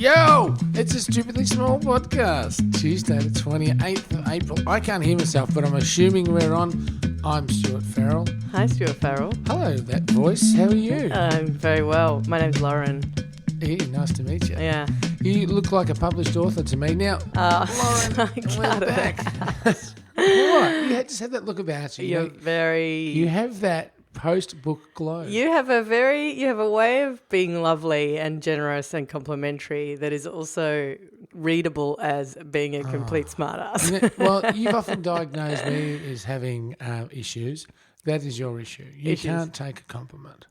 Yo, it's a Stupidly Small podcast. Tuesday the 28th of April. I can't hear myself, but I'm assuming we're on. I'm Stuart Farrell. Hi, Stuart Farrell. Hello, that voice. How are you? I'm very well. My name's Lauren. Hey, nice to meet you. Yeah. You look like a published author to me. Now, Lauren, we're back. What? You just had that look about you. You're very... You have that post-book glow. You have a way of being lovely and generous and complimentary that is also readable as being a complete smartass. Well, you've often diagnosed me as having issues. That is your issue. You can't take a compliment.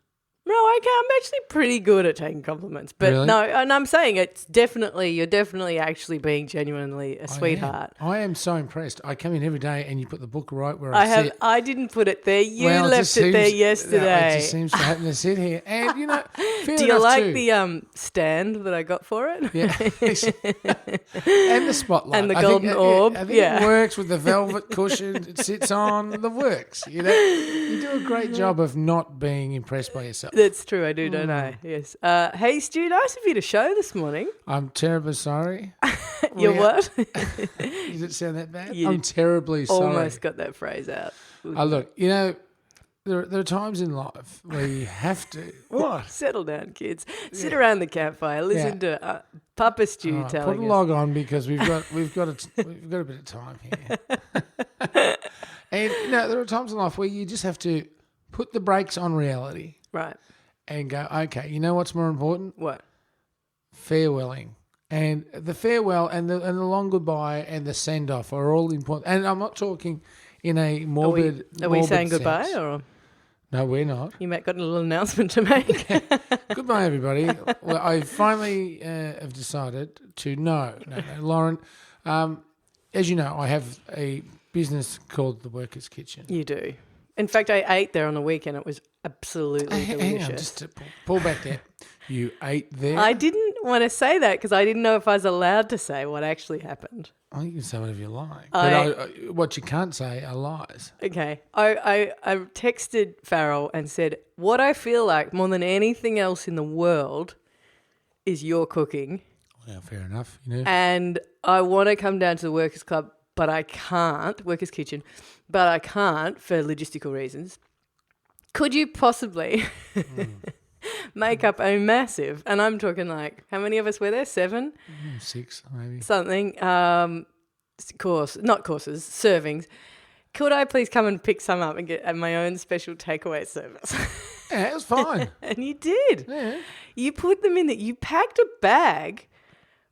No, I can. I'm actually pretty good at taking compliments. But really? No, and I'm saying you're definitely actually being genuinely a sweetheart. I am so impressed. I come in every day and you put the book right where I sit. I didn't put it there. You left it there yesterday. It just seems to happen to sit here. And, you know, fair Do you enough like too. the stand that I got for it? Yeah. And the spotlight. And the golden orb. I think it works with the velvet cushion it sits on. The works. You know, you do a great job of not being impressed by yourself. That's true, I do, don't I? Yes. Hey, Stu, nice of you to show this morning. I'm terribly sorry. You're what? Does it sound that bad? I'm terribly sorry. Almost got that phrase out. Look, you know, there are times in life where you have to... What? Settle down, kids. Sit around the campfire. Listen to Papa Stu telling us. Put a log on because we've got a bit of time here. And, you know, there are times in life where you just have to put the brakes on reality. Right. And go, okay, you know what's more important? What? Farewelling. And the farewell and the long goodbye and the send-off are all important. And I'm not talking in a morbid Are we saying sense. goodbye? Or No, we're not. you got a little announcement to make? Goodbye, everybody. Well, I finally have decided to no, Lauren. As you know, I have a business called The Workers' Kitchen. You do. In fact, I ate there on the weekend. It was absolutely delicious. Hang on, just to pull back there. You ate there? I didn't want to say that because I didn't know if I was allowed to say what actually happened. Oh, you can say whatever you like. But what you can't say are lies. Okay. I texted Farrell and said, what I feel like more than anything else in the world is your cooking. Well, fair enough. You know. And I want to come down to the Workers' Club, but I can't, Workers' Kitchen, but I can't for logistical reasons. Could you possibly make up a massive, and I'm talking like, how many of us were there? 7? 6, maybe. Something. Servings. Could I please come and pick some up and get my own special takeaway service? Yeah, it was fine. And you did. Yeah. You put them in there. You packed a bag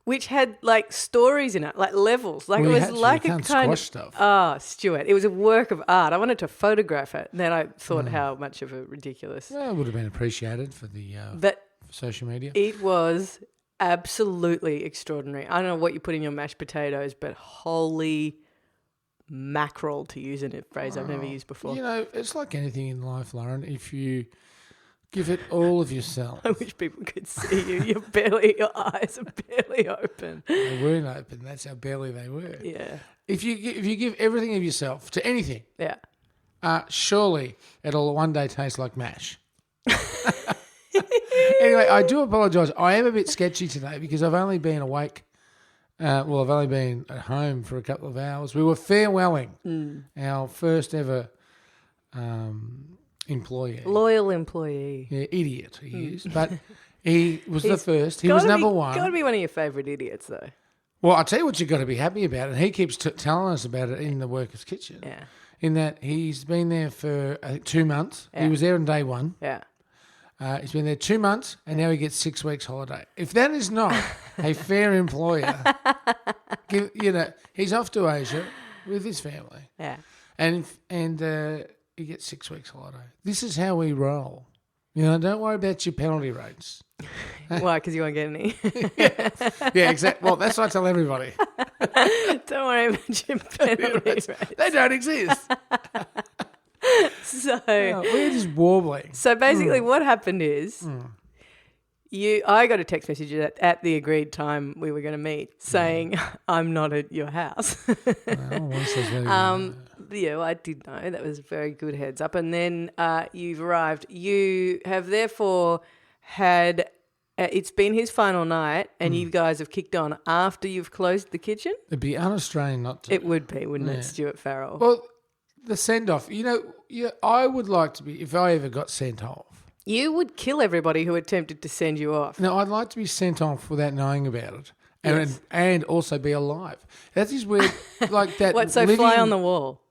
which had like stories in it, like levels. Like Well, it was like you a can't kind of stuff. Oh, Stuart, it was a work of art. I wanted to photograph it. And then I thought how much of a ridiculous. Well, it would have been appreciated for the But social media. it was absolutely extraordinary. I don't know what you put in your mashed potatoes, but holy mackerel, to use a phrase I've never used before. You know, it's like anything in life, Lauren. If you give it all of yourself. I wish people could see you. Your eyes are barely open. They weren't open. That's how barely they were. Yeah. If you give everything of yourself to anything, Yeah. surely it'll one day taste like mash. Anyway, I do apologise. I am a bit sketchy today because I've only been awake. I've only been at home for a couple of hours. We were farewelling our first ever employee. Loyal employee. Yeah, idiot he is. But he was the first. He was number one. Got to be one of your favourite idiots, though. Well, I'll tell you what you've got to be happy about, and he keeps telling us about it in the Workers' Kitchen. Yeah. In that he's been there for 2 months. Yeah. He was there on day 1. Yeah. He's been there 2 months, and now he gets 6 weeks holiday. If that is not a fair employer, he's off to Asia with his family. Yeah. And he gets 6 weeks holiday. This is how we roll. You know, don't worry about your penalty rates. Why? Because you won't get any. Yeah, exactly. Well, that's what I tell everybody. Don't worry about your penalty rates. They don't exist. So we're just warbling. So basically, what happened is, I got a text message at the agreed time we were going to meet saying, "I'm not at your house." Yeah, I did know. That was a very good heads up. And then you've arrived. You have therefore had it's been his final night and you guys have kicked on after you've closed the kitchen? It'd be un-Australian not to. It would be, wouldn't Yeah. it, Stuart Farrell? Well, the send-off, I would like to be, if I ever got sent off. You would kill everybody who attempted to send you off. No, I'd like to be sent off without knowing about it. Yes. And also be alive. That is where, like that. What, so fly on the wall?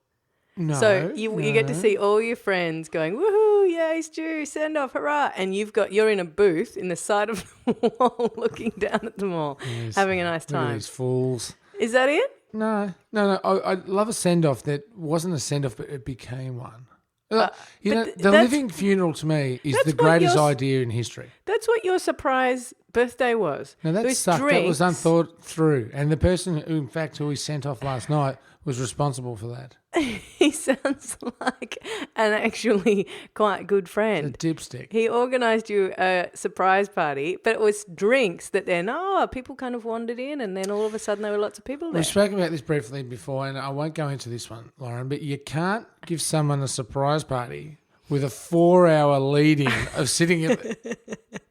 No. So you get to see all your friends going, woohoo, yay, Stu, send off, hurrah. And you're in a booth in the side of the wall looking down at them all, having a nice Look at time. these fools. Is that it? No. I love a send-off that wasn't a send-off, but it became one. The living funeral to me is the greatest idea in history. That's what your surprise birthday was. Now that sucked. That was unthought through. And the person who we sent off last night was responsible for that. He sounds like an actually quite good friend. A dipstick. He organised you a surprise party, but it was drinks that then, people kind of wandered in and then all of a sudden there were lots of people there. We've spoken about this briefly before and I won't go into this one, Lauren, but you can't give someone a surprise party with a 4-hour lead-in of sitting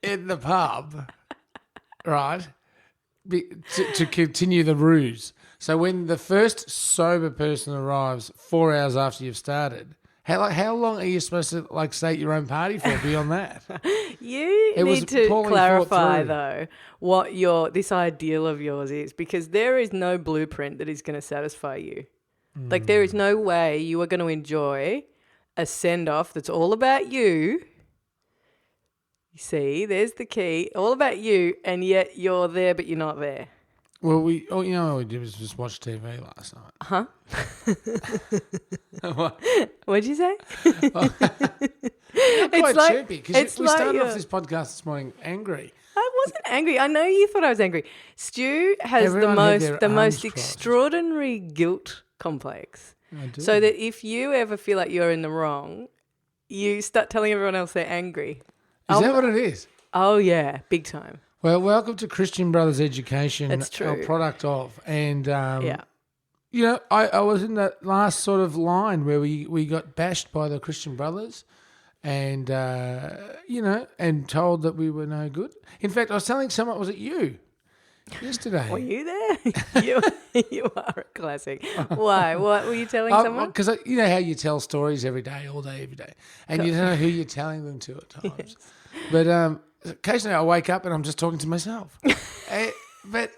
in the pub, right, to continue the ruse. So when the first sober person arrives 4 hours after you've started, how long are you supposed to state your own party for beyond that? You need to clarify though what this ideal of yours is, because there is no blueprint that is going to satisfy you. Like there is no way you are going to enjoy a send off that's all about you. You see, there's the key, all about you, and yet you're there but you're not there. Well, what we did was just watch TV last night. Huh? What? What'd you say? Quite chirpy, because we started off this podcast this morning angry. I wasn't angry. I know you thought I was angry. Stu has Everyone had the their most arms crossed. extraordinary guilt complex. I do. So that if you ever feel like you're in the wrong, you start telling everyone else they're angry. Is that what it is? Oh, yeah, big time. Well, welcome to Christian Brothers Education. That's true. Our product of. And, Yeah. I was in that last sort of line where we got bashed by the Christian Brothers and, and told that we were no good. In fact, I was telling someone, was it you yesterday? Were you there? You are a classic. Why? What were you telling someone? Because you know how you tell stories every day, all day, every day. And you don't know who you're telling them to at times. Yes. But occasionally I wake up and I'm just talking to myself. But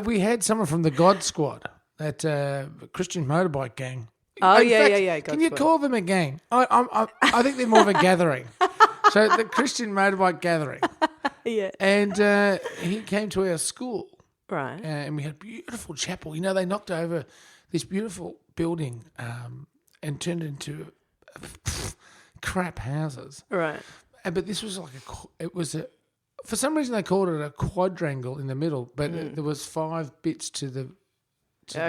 we had someone from the God Squad, that Christian motorbike gang. Oh, In fact, yeah. Can you call them a gang? I think they're more of a gathering. So the Christian motorbike gathering. Yeah. And he came to our school. Right. And we had a beautiful chapel. You, they knocked over this beautiful building and turned it into crap houses. Right. But this was for some reason they called it a quadrangle in the middle, but there was 5 bits to the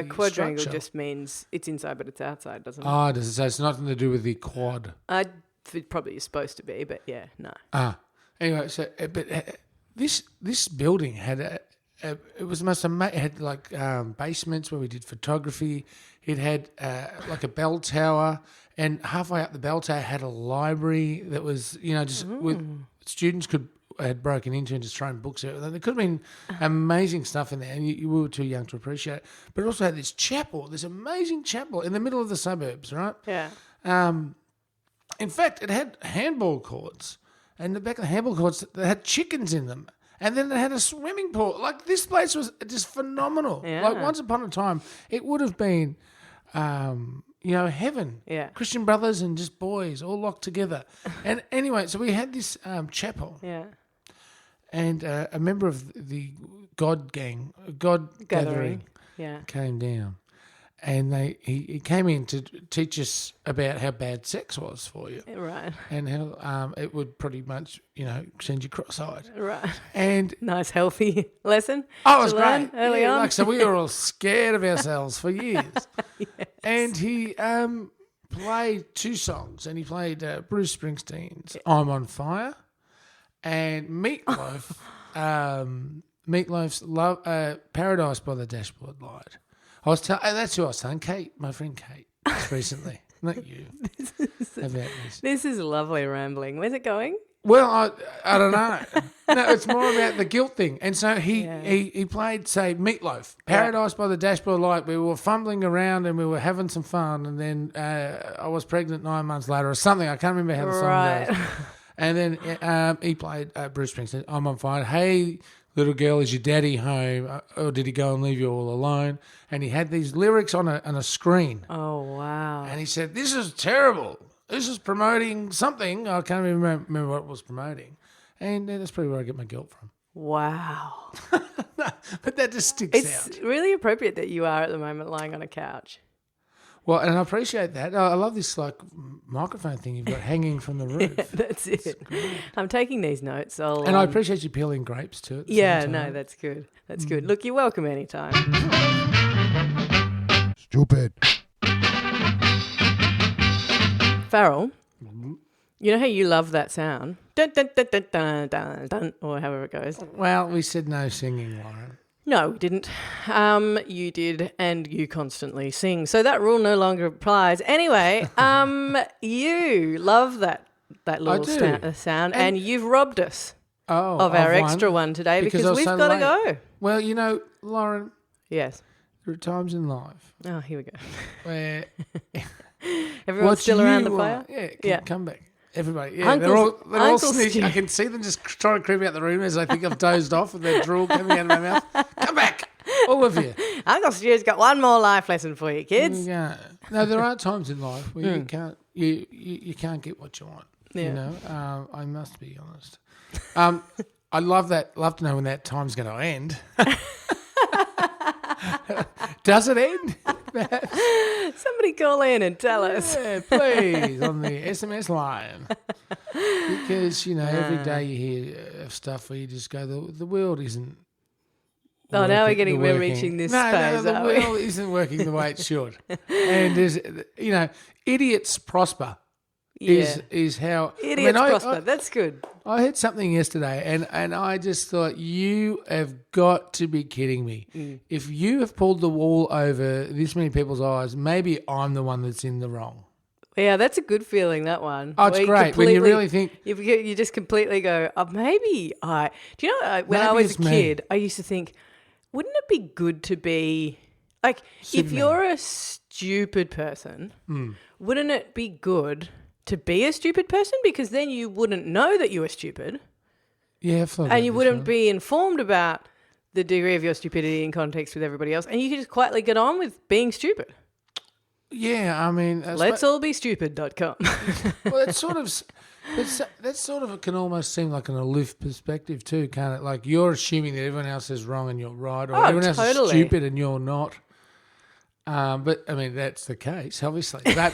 quadrangle structure. Just means it's inside but it's outside, doesn't it? Oh, does it? So it's nothing to do with the quad. It probably is supposed to be, but yeah, no. Anyway, so this building had it was the most amazing. It had basements where we did photography. It had like a bell tower, and halfway up the bell tower had a library that was just with students had broken into and just thrown books out. There could have been amazing stuff in there, and we were too young to appreciate it. But it also had this amazing chapel in the middle of the suburbs, right? Yeah. In fact, it had handball courts, and the back of the handball courts, they had chickens in them. And then it had a swimming pool. Like, this place was just phenomenal. Yeah. Like, once upon a time, it would have been, heaven. Yeah. Christian brothers and just boys all locked together. And anyway, so we had this chapel. Yeah. And a member of the God gathering came down. And he came in to teach us about how bad sex was for you. Right. And how it would pretty much, send you cross-eyed. Right. And nice, healthy lesson. Oh, it was great. Early on. So we were all scared of ourselves for years. Yes. And he played 2 songs. And he played Bruce Springsteen's I'm on Fire and Meatloaf, Meatloaf's Paradise by the Dashboard Light. That's who I was telling Kate, my friend Kate, just recently. Not you. This is lovely rambling. Where's it going? Well, I don't know. No, it's more about the guilt thing. And so he played, say, Meatloaf, Paradise by the Dashboard Light. We were fumbling around and we were having some fun. And then I was pregnant 9 months later or something. I can't remember how the song goes. And then he played Bruce Springsteen, I'm on fire. Hey, little girl, is your daddy home? Or did he go and leave you all alone? And he had these lyrics on a screen. Oh, wow. And he said, this is terrible. This is promoting something. I can't even remember what it was promoting. And that's probably where I get my guilt from. Wow. But that just sticks out. It's really appropriate that you are at the moment lying on a couch. Well, and I appreciate that. I love this microphone thing you've got hanging from the roof. Yeah, that's it. I'm taking these notes. And I appreciate you peeling grapes too. Yeah, no, that's good. That's good. Look, you're welcome anytime. Stupid. Farrell, you know how you love that sound? Dun, dun, dun, dun, dun, dun, dun, or however it goes. Well, we said no singing, Lauren. No, we didn't. You did, and you constantly sing. So that rule no longer applies. Anyway, you love that little sound, and you've robbed us of our extra one today because we've got to go. Well, you know, Lauren. Yes. There are times in life. Oh, here we go. Where everyone's still around the fire? Come back. Everybody. Yeah, Uncle's, they're all sneaking. I can see them just trying to creep out the room as I think I've dozed off with their drool coming out of my mouth. Come back. All of you. Uncle Stu's got one more life lesson for you, kids. Yeah. No, there are times in life where you can't get what you want. Yeah. You know, I must be honest. I'd love to know when that time's going to end. Does it end? Somebody call in and tell us. Yeah, please, on the SMS line. Because, you know, every day you hear of stuff where you just go, the world isn't Oh, now we're reaching this phase, the world isn't working the way it should. And there's, you know, idiots prosper. Is how idiots prosper. That's good. I heard something yesterday, and I just thought, you have got to be kidding me. If you have pulled the wool over this many people's eyes, maybe I'm the one that's in the wrong. Yeah, that's a good feeling, that one. Oh, it's great when you really think. You just completely go, oh, maybe I. Do you know, when I was a kid, I used to think, wouldn't it be good to be like, Superman. If you're a stupid person, wouldn't it be good to be a stupid person, because then you wouldn't know that you were stupid. Yeah, and you wouldn't be informed about the degree of your stupidity in context with everybody else, and you could just quietly get on with being stupid. Yeah, I mean, let's all be stupid.com. Well, that sort of can almost seem like an aloof perspective too, can't it? Like you're assuming that everyone else is wrong and you're right, or everyone else is stupid and you're not. But I mean, that's the case, obviously. But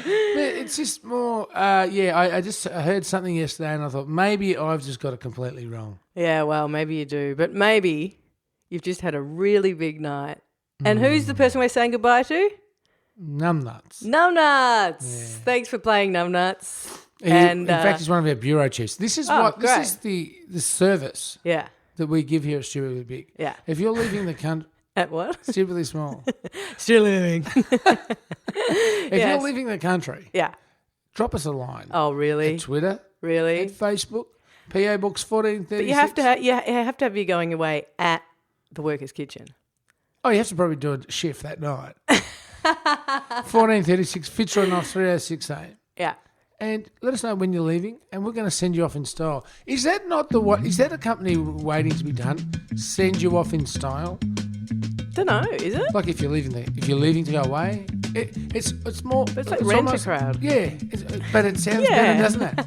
it's just more. I heard something yesterday, and I thought maybe I've just got it completely wrong. Yeah, well, maybe you do, but maybe you've just had a really big night. And who's the person we're saying goodbye to? Numbnuts. Numbnuts. Yeah. Thanks for playing Numbnuts. In fact, he's one of our bureau chiefs. This is this is the service. Yeah. That we give here at Stupidly Big. Yeah. If you're leaving the country. At what? Stupidly Small. Still living. If you're leaving the country, drop us a line. Oh, really? At Twitter. Really? At Facebook. PO Box 1436. But you have to have you going away at the Workers' Kitchen. Oh, you have to probably do a shift that night. 1436 Fitzroy Knox 3068. Yeah. And let us know when you're leaving, and we're going to send you off in style. Is that not the what? Is that a company waiting to be done? Send you off in style? Don't know, is it? Like if you're leaving to go away, it's more. But it's like Rent-A-Crowd. Yeah, but it sounds better, doesn't it?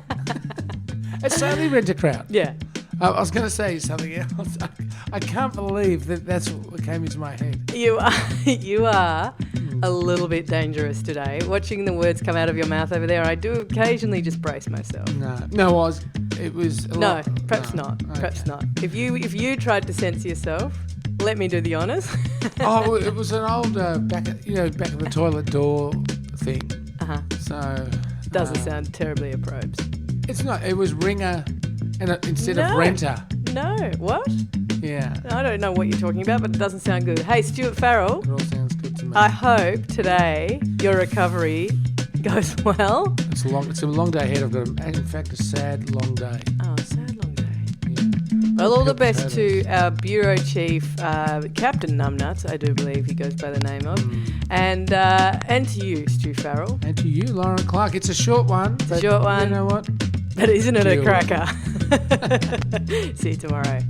It's only Rent-A-Crowd. Yeah. I was going to say something else. I can't believe that's what came into my head. You are a little bit dangerous today. Watching the words come out of your mouth over there, I do occasionally just brace myself. No, it was. Perhaps not. Okay. Perhaps not. If you tried to censor yourself, let me do the honours. Oh, it was an old back of the toilet door thing. So doesn't sound terribly appropriate. It's not. It was ringer, and instead of renter. No, what? Yeah. I don't know what you're talking about, but it doesn't sound good. Hey, Stuart Farrell. It all sounds good to me. I hope today your recovery goes well. It's a long day ahead. I've got, in fact, a sad long day. Oh, sad long day. Yeah. Well, all the best to our bureau chief, Captain Numbnuts, I do believe he goes by the name of, and to you, Stu Farrell. And to you, Lauren Clark. It's a short one. It's a short one. You know what? But isn't it a Deal. cracker? See you tomorrow.